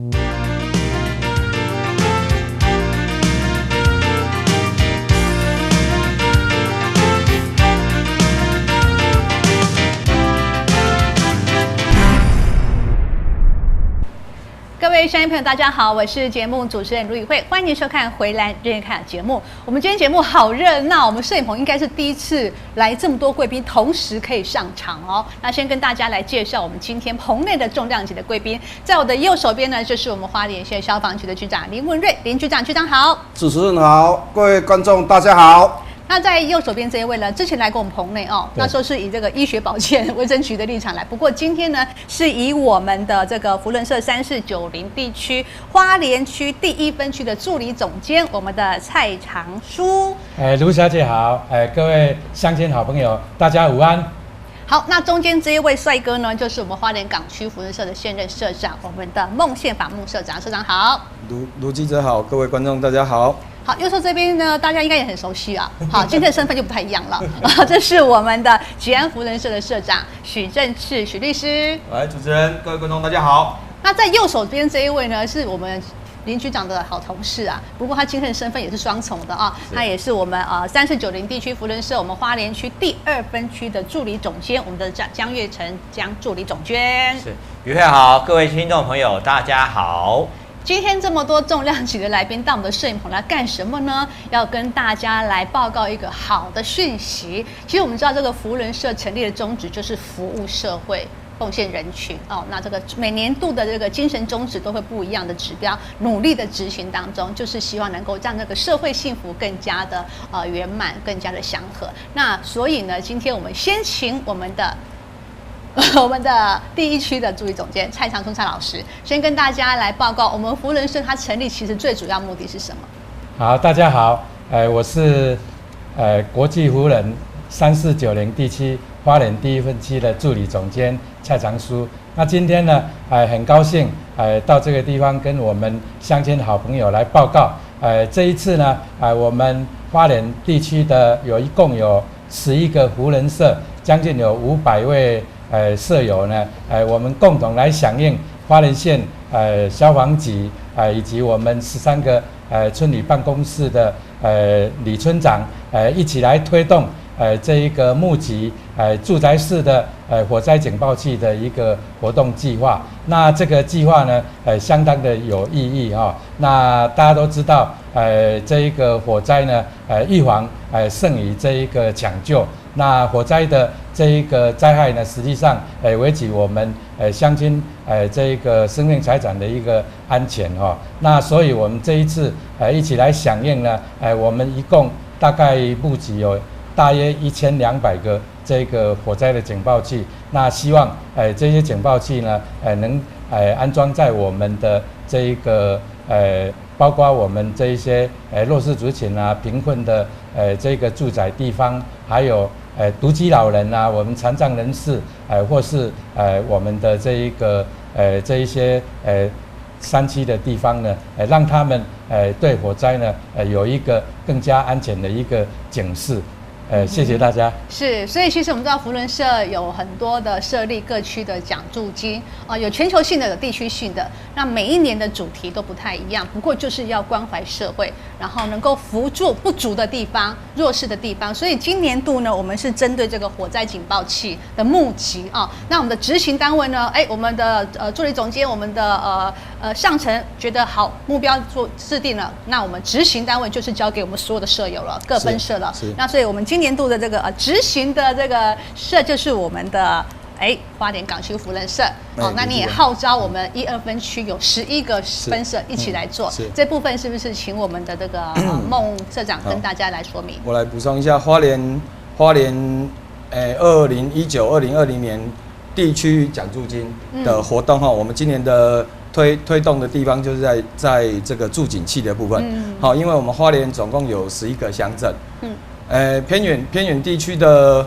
各位乡亲朋友，大家好，我是节目主持人卢宇慧，欢迎收看《回来认真看》节目。我们今天节目好热闹，我们摄影棚应该是第一次来这么多贵宾同时可以上场哦。那先跟大家来介绍我们今天棚内的重量级的贵宾，在我的右手边呢，就是我们花莲县消防局的局长林文瑞，林局长，局长好。主持人好，各位观众大家好。那在右手边这一位呢，之前来过我们棚内哦，那时候是以这个医学保健卫生局的立场来，不过今天呢，是以我们的这个福伦社3490地区花莲区第1分区的助理总监，我们的蔡长书。卢小姐好，各位乡亲好朋友，大家午安。好，那中间这一位帅哥呢，就是我们花莲港区福伦社的现任社长，我们的孟宪法孟社长，社长好。卢记者好，各位观众大家好。好，右手这边呢，大家应该也很熟悉啊。好，今天的身份就不太一样了。这是我们的吉安福伦社的社长许正赤许律师。来，主持人，各位观众大家好。那在右手边这一位呢，是我们林局长的好同事啊。不过他今天的身份也是双重的啊，他也是我们3490地区福伦社我们花莲区第2分区的助理总监，我们的江月成江助理总监。是，宇慧好，各位听众朋友大家好。今天这么多重量级的来宾到我们的摄影棚来干什么呢？要跟大家来报告一个好的讯息。其实我们知道这个福伦社成立的宗旨就是服务社会、奉献人群哦。那这个每年度的这个精神宗旨都会不一样的指标，努力的执行当中，就是希望能够让这个社会幸福更加的圆满，更加的祥和。那所以呢，今天我们先请我们的第1区的助理总监蔡长书蔡老师，先跟大家来报告我们福伦社它成立其实最主要目的是什么？好，大家好，我是国际福人3490地区花莲第1分区的助理总监蔡长书。那今天呢，很高兴到这个地方跟我们乡亲好朋友来报告。这一次呢，我们花莲地区的一共有11个福伦社，将近有500位。社友呢，我们共同来响应花莲县消防局以及我们13个村里办公室的李村长一起来推动这一个募集住宅式的火灾警报器的一个活动计划。那这个计划呢，相当的有意义哈。那大家都知道，这一个火灾呢，预防胜于这一个抢救。那火灾的这一个灾害呢，实际上危及我们乡亲这一个生命财产的一个安全哈。那所以我们这一次一起来响应呢，我们一共大概募集有大约1200个这个火灾的警报器。那希望这些警报器呢能安装在我们的这一个包括我们这一些弱势族群啊、贫困的这个住宅地方，还有独居老人啊，我们残障人士或是我们的这一些山区的地方呢，让他们对火灾呢有一个更加安全的一个警示。谢谢大家。是，所以其实我们知道福伦社有很多的设立各区的奖助金有全球性的，有地区性的。那每一年的主题都不太一样，不过就是要关怀社会，然后能够扶助不足的地方、弱势的地方。所以今年度呢，我们是针对这个火灾警报器的募集啊。那我们的执行单位呢，我们的助理总监，我们的上层觉得好，目标制定了，那我们执行单位就是交给我们所有的社友了，各分社了。那所以我们今年度的这个执行的这个社就是我们的花莲港区福伦社那你也号召我们1、2分区有11个分社一起来做，这部分是不是请我们的这个孟社长跟大家来说明？我来补充一下，花莲2019、2020年地区奖助金的活动我们今年的推动的地方就是在这个助警器的部分。好，因为我们花莲总共有11个乡镇。偏远地区的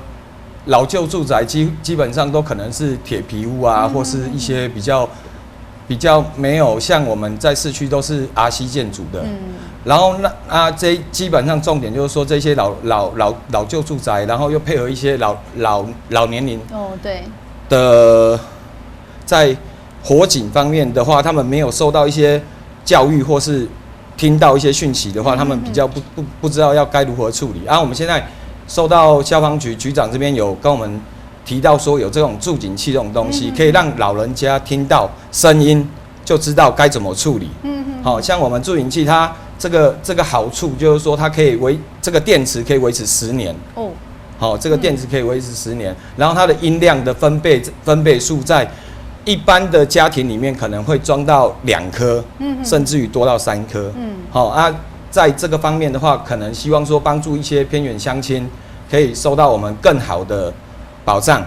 老旧住宅基本上都可能是铁皮屋啊，或是一些比较没有像我们在市区都是 RC 建筑的。然后这基本上重点就是说这些老旧住宅，然后又配合一些老年龄对的火警方面的话，他们没有受到一些教育或是听到一些讯息的话，他们比较不知道要该如何处理。我们现在收到消防局局长这边有跟我们提到说，有这种助警器这种东西，可以让老人家听到声音就知道该怎么处理。好像我们助警器它这个好处就是说，它可以这个电池可以维持10年。好，这个电池可以维持10年，然后它的音量的分贝数在一般的家庭里面可能会装到2颗，甚至于多到3颗。好在这个方面的话，可能希望说帮助一些偏远乡亲可以受到我们更好的保障，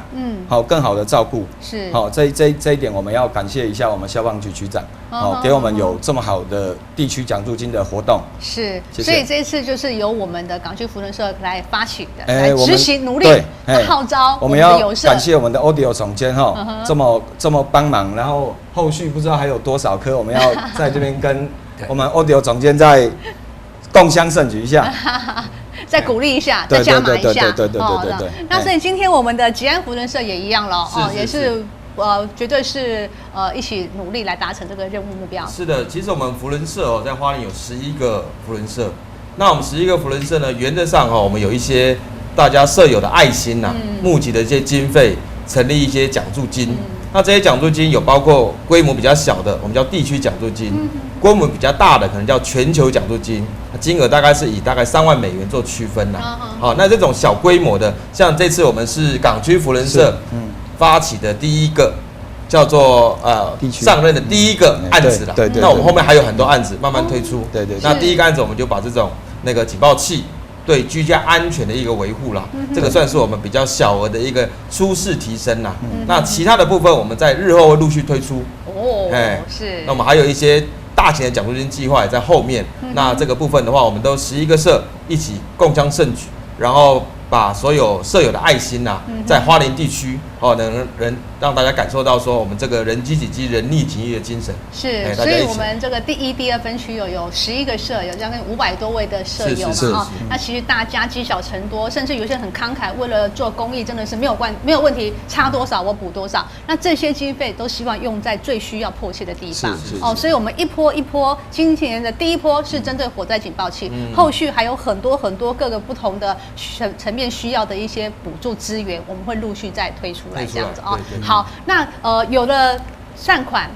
好，更好的照顾。是，好，这一点我们要感谢一下我们消防局局长，好，给我们有这么好的地区奖助金的活动。是，谢谢。所以这一次就是由我们的港区扶轮社来发起的，来执行努力号召我们要感谢我们的 Audio 总监这么帮忙，然后后续不知道还有多少颗，我们要在这边跟我们 Audio 总监再共襄盛举一下。再鼓励一下，再加码一下，对。那所以今天我们的吉安扶轮社也一样了，也是绝对是一起努力来达成这个任务目标。是的，其实我们扶轮社在花莲有11个扶轮社，那我们11个扶轮社呢，原则上我们有一些大家社友的爱心募集的一些经费，成立一些奖助金。那这些奖助金有包括规模比较小的，我们叫地区奖助金；规模比较大的，可能叫全球奖助金，金额大概是以大概3万美元做区分好，那这种小规模的，像这次我们是港区扶轮社发起的第一个，叫做上任的第一个案子了。对。那我们后面还有很多案子慢慢推出。对。那第一个案子我们就把这种那个警报器对居家安全的一个维护啦，这个算是我们比较小额的一个初试提升啦。那其他的部分我们在日后会陆续推出。是。那我们还有一些大型的奖助金计划也在后面。那这个部分的话，我们都11个社一起共襄盛举，然后把所有社友的爱心在花莲地区能让大家感受到说我们这个人机己机人力己力的精神。是，所以我们这个第1、第2分区有11个社，有将近500多位的社友嘛那其实大家积小成多，甚至有些人很慷慨，为了做公益真的是没有问题，差多少我补多少。那这些经费都希望用在最需要迫切的地方。所以我们一波一波，今年的第1波是针对火灾警报器，后续还有很多各个不同的层面需要的一些补助资源，我们会陆续再推出来这样子好，那有了善款，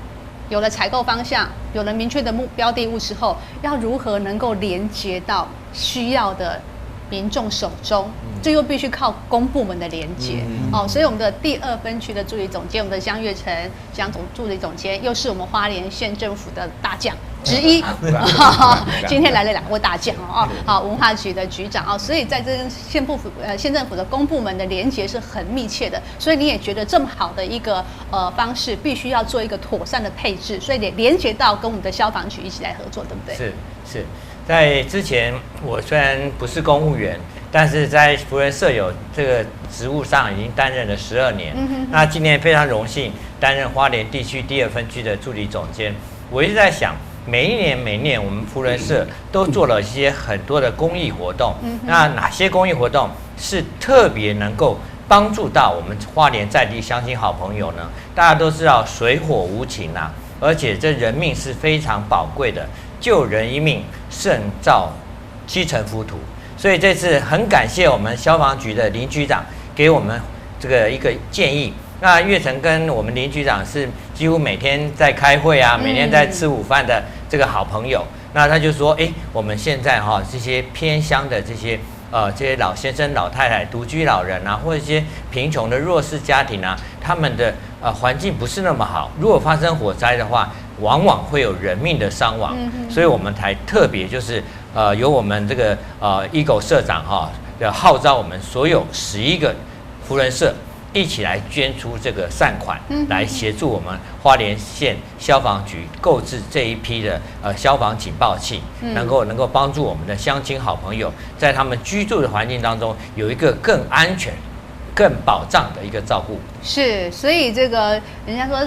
有了采购方向，有了明确的标的物之后，要如何能够连接到需要的民众手中？这又必须靠公部门的连接所以我们的第2分区的助理总监，我们的江月成江助理总监，又是我们花莲县政府的大将之一。今天来了2位大将好，文化局的局长所以在这跟县政府的公部门的连接是很密切的。所以你也觉得这么好的一个方式，必须要做一个妥善的配置，所以得连接到跟我们的消防局一起来合作，对不对？是。在之前，我虽然不是公务员，但是在扶轮社友这个职务上已经担任了12年。那今年非常荣幸担任花莲地区第2分区的助理总监。我一直在想，每一年我们扶轮社都做了一些很多的公益活动。那哪些公益活动是特别能够帮助到我们花莲在地乡亲好朋友呢？大家都知道水火无情而且这人命是非常宝贵的。救人一命胜造7成浮屠，所以这次很感谢我们消防局的林局长给我们这个一个建议。那月成跟我们林局长是几乎每天在开会每天在吃午饭的这个好朋友。那他就说，我们现在这些偏乡的这些老先生、老太太、独居老人或者一些贫穷的弱势家庭他们的环境不是那么好，如果发生火灾的话，往往会有人命的伤亡。所以我们才特别就是由我们这个Eagle 社长要号召我们所有11个扶轮社一起来捐出这个善款，来协助我们花莲县消防局购置这一批的消防警报器，能够帮助我们的乡亲好朋友在他们居住的环境当中有一个更安全、更保障的一个照顾。是，所以这个人家说，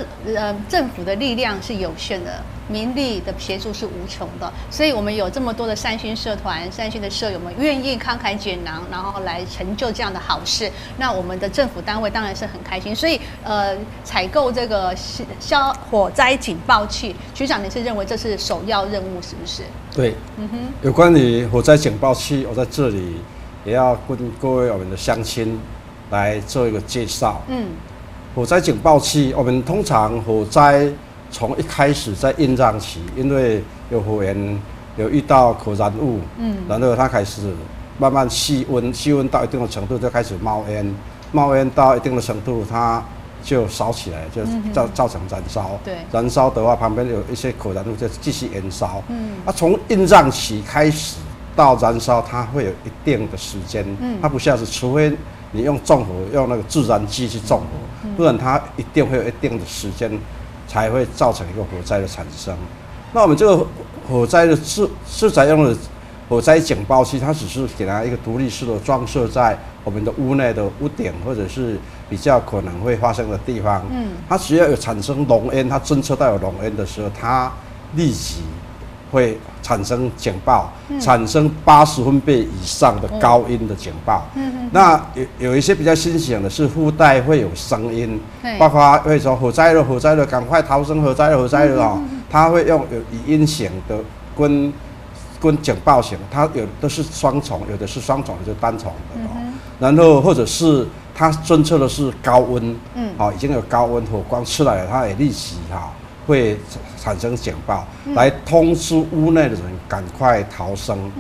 政府的力量是有限的，民力的协助是无穷的，所以我们有这么多的善心社团、善心的舍友们愿意慷慨解囊，然后来成就这样的好事。那我们的政府单位当然是很开心。所以采购这个火灾警报器，局长你是认为这是首要任务，是不是？对，有关于火灾警报器，我在这里也要跟各位我们的乡亲来做一个介绍。火灾警报器，我们通常火灾从一开始在印章期，因为有火源有遇到可燃物，然后它开始慢慢气温到一定的程度就开始冒烟到一定的程度它就烧起来，就造成燃烧。对，燃烧的话，旁边有一些可燃物就继续燃烧。从印章期开始到燃烧，它会有一定的时间。它不像是，除非你用重火，用那个自燃机去重火，不然它一定会有一定的时间才会造成一个火灾的产生。那我们这个火灾的是采用的火灾警报器，它只是给它一个独立式的装设在我们的屋内的屋顶，或者是比较可能会发生的地方。它只要有产生浓烟，它侦测到有浓烟的时候，它立即会产生警报，产生80分贝以上的高音的警报。那有一些比较新型的是附带会有声音，包括会说火灾了，火灾了，赶快逃生，火灾了，火灾了哦。它会用有语音型的跟警报型，它有的是双重，有的是双重，有的单重的哦。然后或者是它侦测的是高温，已经有高温火光出来了，它也立即会产生警报，来通知屋内的人赶快逃生。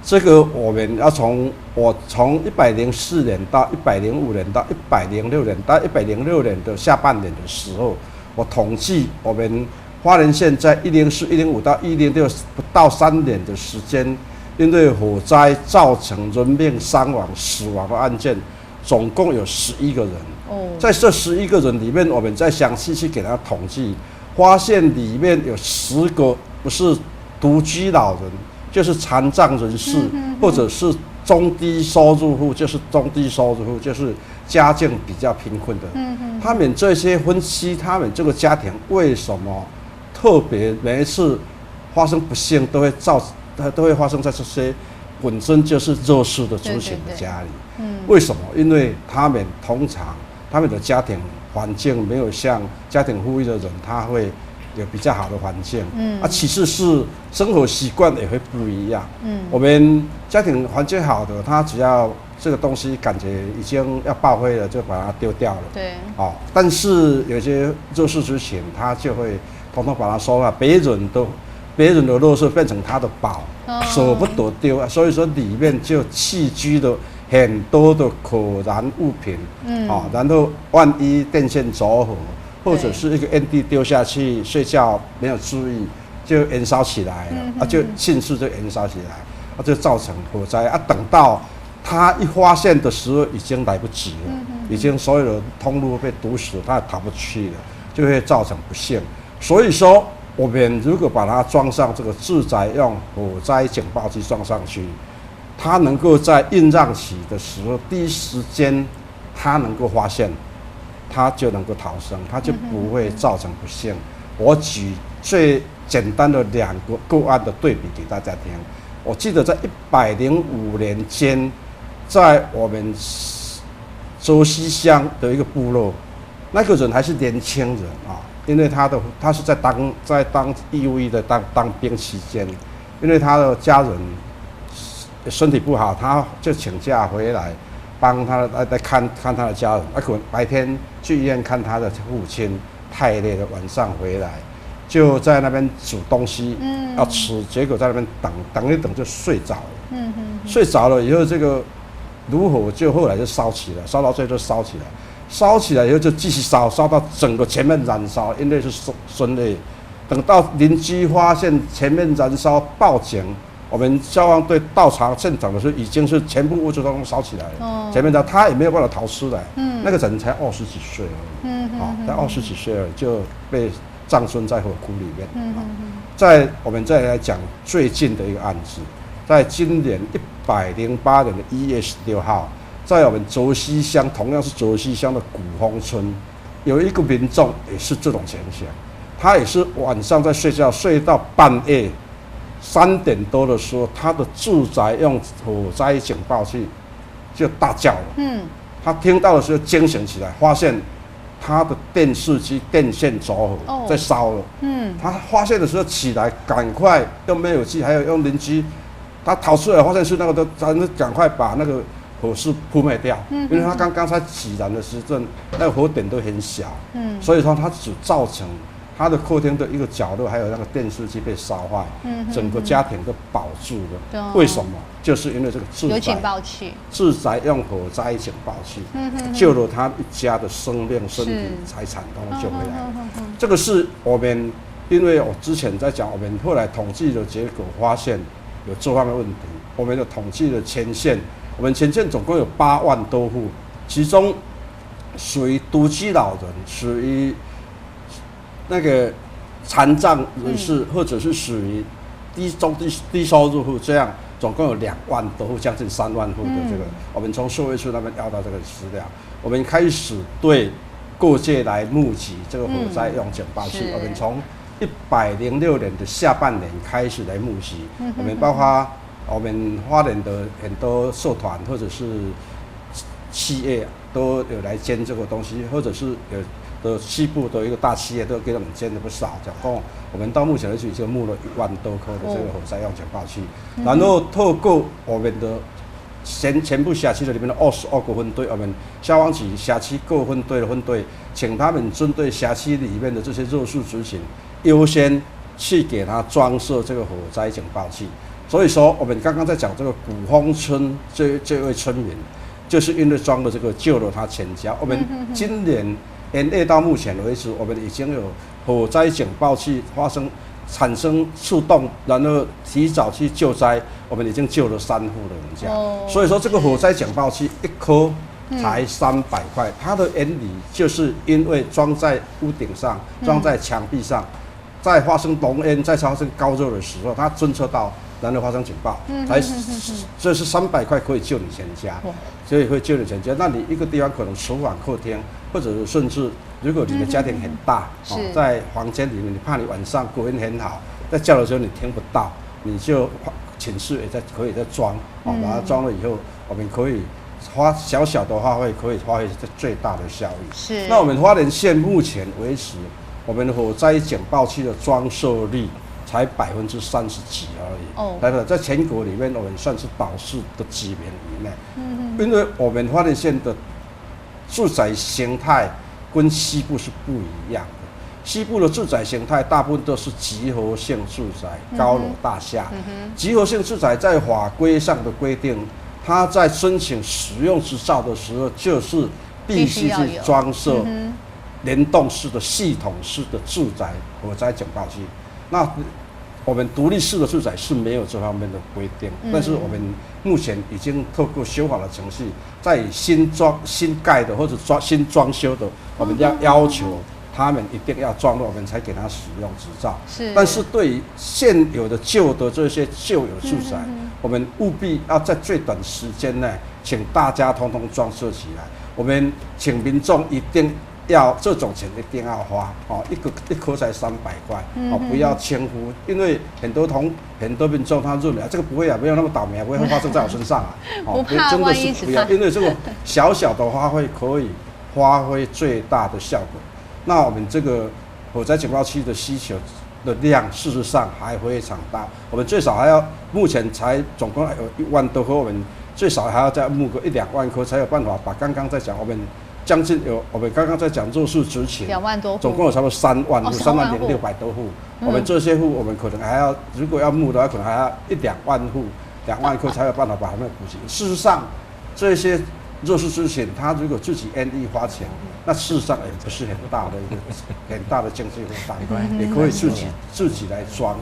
这个我们要从104年到105年到106年到106年的下半年的时候，我统计我们花莲县在104、105到106不到3年的时间，因为火灾造成人命伤亡、死亡的案件，总共有11个人。在这11个人里面，我们再详细去给他统计，发现里面有10个不是独居老人，就是残障人士，或者是中低收入户，就是家境比较贫困的。他们这些分析，他们这个家庭为什么特别每一次发生不幸都会发生在这些本身就是弱势的族群的家里。为什么？因为他们通常他们的家庭环境没有像家庭富裕的人，他会有比较好的环境。其次是生活习惯也会不一样。我们家庭环境好的，他只要这个东西感觉已经要报废了，就把它丢掉了。对。但是有些弱势族群，他就会统统把它收了，别人的弱势变成他的宝，舍不得丢啊。所以说里面就寄居了很多的可燃物品。然后万一电线走火，或者是一个烟蒂丢下去，睡觉没有注意，就燃烧起来了，就迅速就燃烧起来，就造成火灾啊。等到他一发现的时候，已经来不及了，已经所有的通路被堵死，他也逃不去了，就会造成不幸。所以说，我们如果把它装上这个自宅用火灾警报器装上去，它能够在印章期的时候第一时间，它能够发现。他就能够逃生，他就不会造成不幸。我举最简单的2个个案的对比给大家听。我记得在105年间，在我们洲西乡的一个部落，那个人还是年轻人因为他是在当义务役的当兵期间，因为他的家人身体不好，他就请假回来。帮他来看他的家人，可能白天去医院看他的父亲，太累了，晚上回来就在那边煮东西要吃，结果在那边等一等就睡着了。睡着了以后，这个炉火就后来就烧起来，烧到最后就烧起来，烧起来以后就继续烧到整个前面燃烧，因为是孙类。等到邻居发现前面燃烧，报警。我们消防队到场现场的时候，已经是全部物质都烧起来了。前面的他也没有办法逃出来。那个人才20几岁而已。才20几岁而已就被葬身在火窟里面。我们再来讲最近的一个案子，在今年108年的1月16号，在我们洲西乡，同样是洲西乡的古峰村，有一个民众也是这种情形。他也是晚上在睡觉，睡到半夜3点多的时候，他的住宅用火灾警报器就大叫了。他听到的时候惊醒起来，发现他的电视机电线着火，在烧了。他发现的时候起来，赶快用灭火器，还有用邻居，他逃出来，发现是那个咱赶快把那个火势扑灭掉。因为他刚才起燃的时阵，那个火点都很小。所以说他只造成他的客厅的一个角落，还有那个电视机被烧坏，整个家庭都保住了。为什么？就是因为这个住宅有警报器，住宅用火灾警报器，救了他一家的生命、身体、财产都能救回来。这个是我们，因为我之前在讲，我们后来统计的结果发现有这方面问题。我们的统计的前线，我们前线总共有8万多户，其中属于独居老人，属于那个残障人士，或者是属于低收入户，这样总共有2万多户，将近3万户的这个，我们从社会处那边要到这个资料，我们开始对各界来募集这个火灾用警报器，我们从106年的下半年开始来募集，我们包括我们花莲的很多社团或者是企业都有来捐这个东西，或者是有的西部的一个大企业都给我们捐了不少，总共我们到目前为止已经募了1万多颗的这个火灾用警报器，然后透过我们的全部辖区的里面的22个分队，我们消防局辖区各分队的分队，请他们针对辖区里面的这些弱势族群，优先去给他装设这个火灾警报器。所以说，我们刚刚在讲这个古峰村这位村民，就是因为装了这个救了他全家。我们今年延夜到目前为止，我们已经有火灾警报器产生触动，然后提早去救灾，我们已经救了3户的人家。所以说，这个火灾警报器1颗才300块，它的原理就是因为装在屋顶上，装在墙壁上，在发生浓烟、在发生高热的时候，它侦测到。然后发生警报，这是300块可以救你全家，所以会救你全家。那你一个地方可能厨房、客厅，或者是甚至如果你的家庭很大，在房间里面，你怕你晚上隔音很好，在叫的时候你听不到，你就寝室也可以再装，把它装了以后，我们可以小小的话可以发挥最大的效益。是。那我们花莲县目前为止，我们火灾警报器的装设率才30%几而已。在全国里面，我们算是倒数的几名以内。因为我们花莲县的住宅形态跟西部是不一样的。西部的住宅形态大部分都是集合性住宅、高楼大厦。集合性住宅在法规上的规定，它在申请使用执照的时候，就是必须去装设联动式的系统式的住宅火灾警报器。那我们独立式的住宅是没有这方面的规定，但是我们目前已经透过修法的程序，在新盖的或者新装修的，我们要求他们一定要装了，我们才给他使用执照。但是对于现有的旧的这些旧有住宅，我们务必要在最短时间内，请大家通通装设起来。我们请民众一定要这种钱一定要花一颗才300块不要轻忽，因为很多民众他认为这个不会没有那么倒霉，不会发生在我身上不怕真的是不要，因为这个小小的花费可以发挥最大的效果。那我们这个火灾警报器的需求的量，事实上还非常大，我们最少还要目前才总共有1万多颗，我们最少还要再募个1-2万颗，才有办法把刚刚在讲我们。将近我们刚刚在讲弱势族群2万多户，总共有差不多3万户，30600多户。我们这些户，我们可能还要，如果要募的话，可能还要1-2万户，2万颗才有办法把他们补齐。事实上，这些弱势族群，他如果自己愿意花钱，那事实上也不是很大的经济负担，也可以自己来装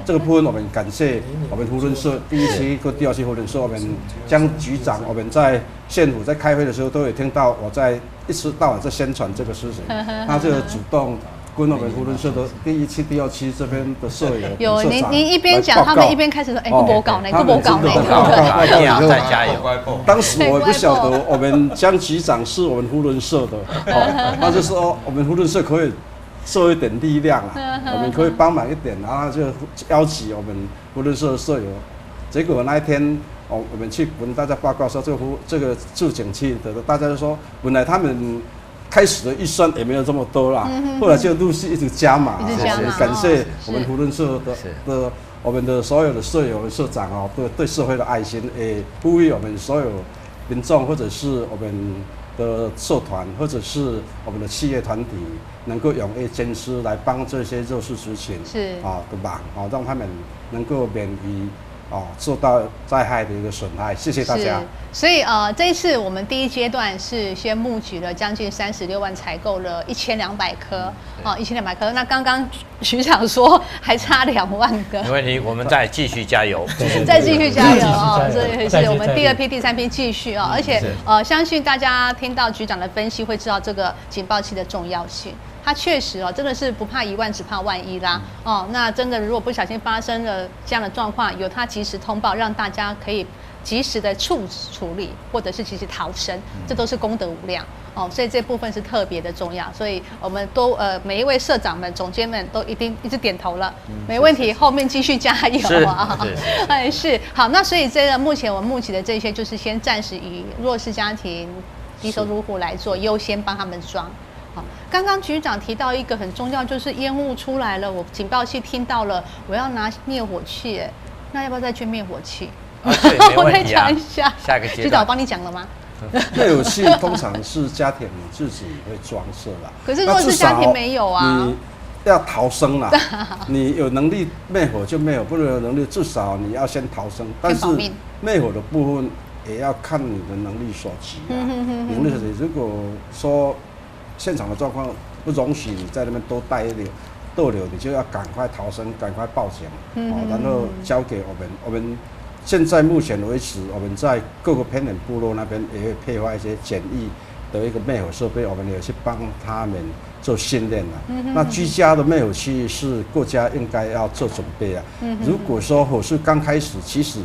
这个部分我们感谢我们扶轮社第1期跟第2期扶轮社，我们江局长，我们在县府在开会的时候都有听到我在一直到晚在宣传这个事情，他就主动跟我们扶轮社的第1期、第2期这边的社友有您一边讲，他们一边开始说，不没搞呢，不没搞呢，一定要再加油。当时我不晓得我们江局长是我们扶轮社的，他就说我们扶轮社可以做一点力量啊，我们可以帮忙一点，然后就邀请我们福伦社的舍友。结果那一天，我们去跟大家报告说，这个助景器的，大家就说，本来他们开始的预算也没有这么多啦，后来就陆续一直加码，感谢我们福伦社的我们的所有的舍友、社长哦，对社会的爱心，也呼吁我们所有民众或者是我们的社团或者是我们的企业团体，能够踊跃捐施来帮这些弱势族群，是啊，对吧？啊，让他们能够免于受到灾害的一个损害。谢谢大家。所以这一次我们第一阶段是先募集了将近36万，采购了1200颗，1200颗。那刚刚局长说还差2万个，没问题，我们再继续加油，再继续加油这也是我们第2批、第3批继续而且相信大家听到局长的分析会知道这个警报器的重要性。它确实真的是不怕1万，只怕万一啦那真的如果不小心发生了这样的状况，有它及时通报，让大家可以及时的处理，或者是及时逃生，这都是功德无量所以这部分是特别的重要。所以我们都每一位社长们、总监们都一直点头了，没问题，后面继续加油啊！是好，那所以这个目前我们募集的这些，就是先暂时以弱势家庭、低收入户来做优先帮他们装。刚刚局长提到一个很重要，就是烟雾出来了，我警报器听到了，我要拿灭火器，那要不要再捐灭火器？我再讲一下。下个阶段，局长我帮你讲了吗？灭火器通常是家庭自己会装设啦，可是如果是家庭没有啊，你要逃生啦，你有能力灭火就灭火，不能有能力至少你要先逃生。但是灭火的部分也要看你的能力所及啊。能力所及，如果说现场的状况不容许你在那边多逗留，你就要赶快逃生，赶快报警，然后交给我们。我们现在目前为止，我们在各个偏远部落那边也会配发一些简易的一个灭火设备，我们也去帮他们做训练了。那居家的灭火器是国家应该要做准备啊。如果说火势刚开始，其实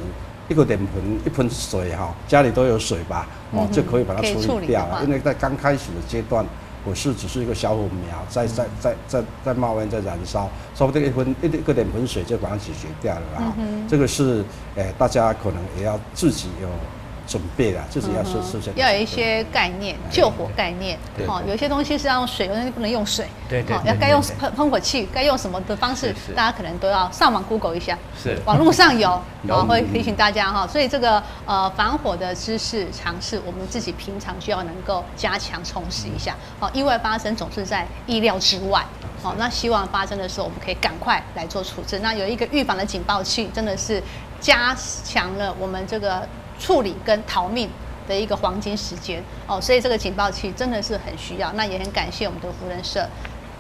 一个脸盆一盆水家里都有水吧，就可以把它处理掉了。因为在刚开始的阶段，火势只是一个小火苗，在冒烟，在燃烧，说不定一个脸盆水就把它解决掉了啦。这个是大家可能也要自己有准备啦，自己要事先要有一些概念，救火概念。有些东西是要用水，有些东西不能用水。要该用喷火器，该用什么的方式，大家可能都要上网 Google 一下。网络上有，会提醒大家所以这个防火的知识常识，我们自己平常需要能够加强充实一下。意外发生总是在意料之外。那希望发生的时候，我们可以赶快来做处置。那有一个预防的警报器，真的是加强了我们这个处理跟逃命的一个黄金时间所以这个警报器真的是很需要。那也很感谢我们的福人社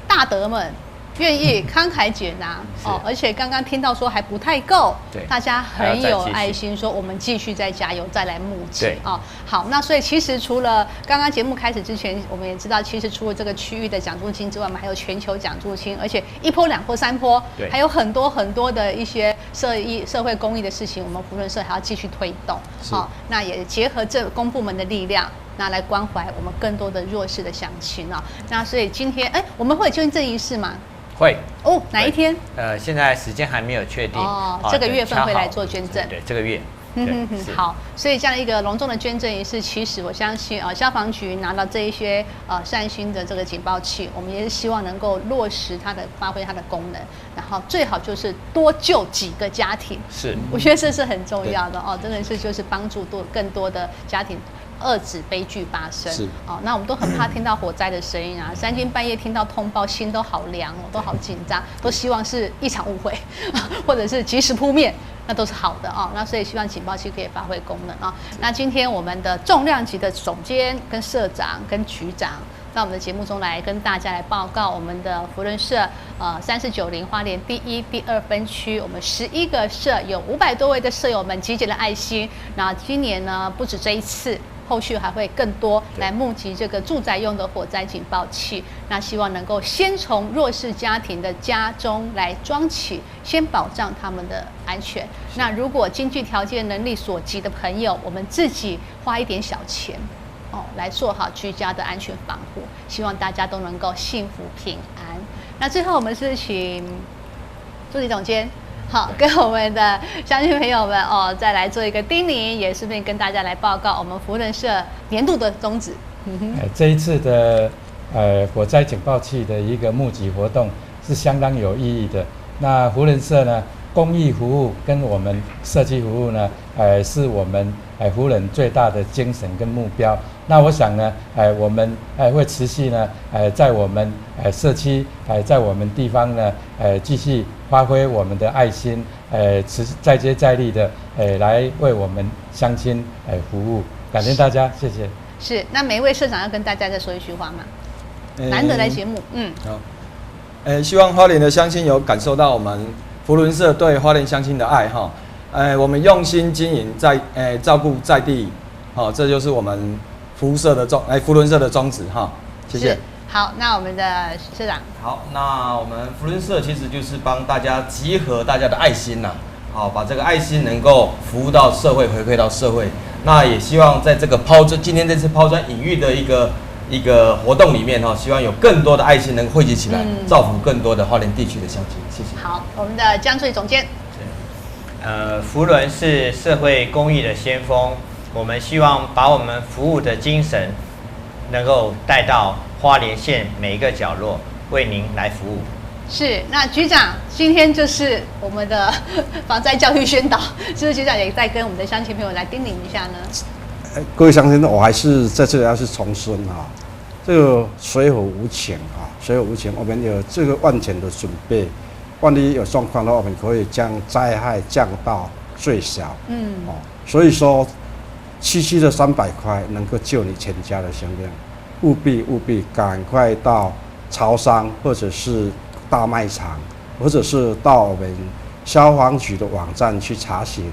大德们愿意慷慨解拿而且刚刚听到说还不太够，大家很有爱心，说我们继续再加油，再来募集好，那所以其实除了刚刚节目开始之前，我们也知道，其实除了这个区域的奖助金之外，我们还有全球奖助金，而且1波、2波、3波，还有很多很多的一些社会公益的事情，我们福伦社还要继续推动。那也结合这公部门的力量。那来关怀我们更多的弱势的乡亲那所以今天我们会有捐赠仪式吗？会哪一天？现在时间还没有确定这个月份会来做捐赠。对，这个月。好，所以这样一个隆重的捐赠仪式，其实我相信消防局拿到这一些善心的这个警报器，我们也是希望能够落实发挥它的功能，然后最好就是多救几个家庭。我觉得这是很重要的真的是就是帮助更多的家庭。遏止悲剧发生那我们都很怕听到火灾的声音3更半夜听到通报，心都好凉都好紧张，都希望是一场误会，或者是及时扑灭，那都是好的那所以希望警报器可以发挥功能那今天我们的重量级的总监、跟社长、跟局长，到我们的节目中来跟大家来报告我们的福伦社3490花莲第1、第2分区，我们11个社有500多位的社友们集结了爱心。那今年呢，不止这一次。后续还会更多来募集这个住宅用的火灾警报器，那希望能够先从弱势家庭的家中来装起，先保障他们的安全。那如果经济条件能力所及的朋友，我们自己花一点小钱来做好居家的安全防护，希望大家都能够幸福平安。那最后我们是请助理总监，好，跟我们的乡亲朋友们哦，再来做一个叮咛，也顺便跟大家来报告我们福伦社年度的宗旨。这一次的火灾警报器的一个募集活动是相当有意义的。那福伦社呢，公益服务跟我们社区服务呢，是我们福伦最大的精神跟目标。那我想呢，我们会持续呢，在我们社区，在我们地方呢，继续发挥我们的爱心，再接再厉的，来为我们乡亲服务。感谢大家，谢谢。是，那每一位社长要跟大家再说一句话吗？难得来节目，好，希望花莲的乡亲有感受到我们福伦社对花莲乡亲的爱哈。我们用心经营，照顾在地，好，这就是我们福伦社的宗旨哈。谢谢。好，那我们的社长。好，那我们福伦社其实就是帮大家集合大家的爱心呐，好，把这个爱心能够服务到社会，回馈到社会。那也希望在这个今天这次抛砖引玉的一个活动里面哈，希望有更多的爱心能汇集起来，造福更多的花莲地区的乡亲。谢谢。好，我们的江助理总监。福伦是社会公益的先锋，我们希望把我们服务的精神能够带到花莲县每一个角落，为您来服务。是，那局长今天就是我们的防灾教育宣导，是不是局长也再跟我们的乡亲朋友来叮咛一下呢？各位乡亲，我还是在这里要是重申啊，这个水火无情啊，水火无情，我们有这个万全的准备，万一有状况的话，我们可以将灾害降到最小。所以说区区的300块能够救你全家的性命，务必赶快到超商或者是大卖场，或者是到我们消防局的网站去查询，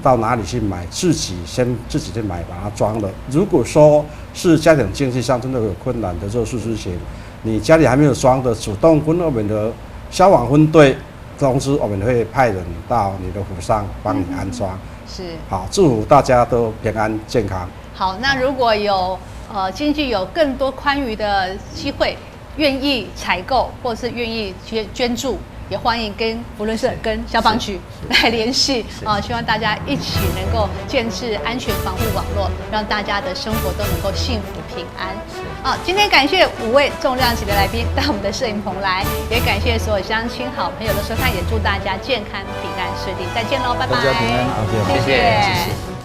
到哪里去买，自己去买，把它装了。如果说是家庭经济上真的有困难的这个事情，你家里还没有装的，主动跟我们的消防分队通知，我们会派人到你的府上帮你安装。是，好，祝福大家都平安健康。好，那如果有经济有更多宽裕的机会，愿意采购或是愿意捐助，也欢迎跟福伦社跟消防局来联系啊！希望大家一起能够建制安全防护网络，让大家的生活都能够幸福平安。今天感谢5位重量级的来宾到我们的摄影棚来，也感谢所有乡亲好朋友的收看，也祝大家健康平安顺利。再见喽，拜拜！大家平安，谢谢。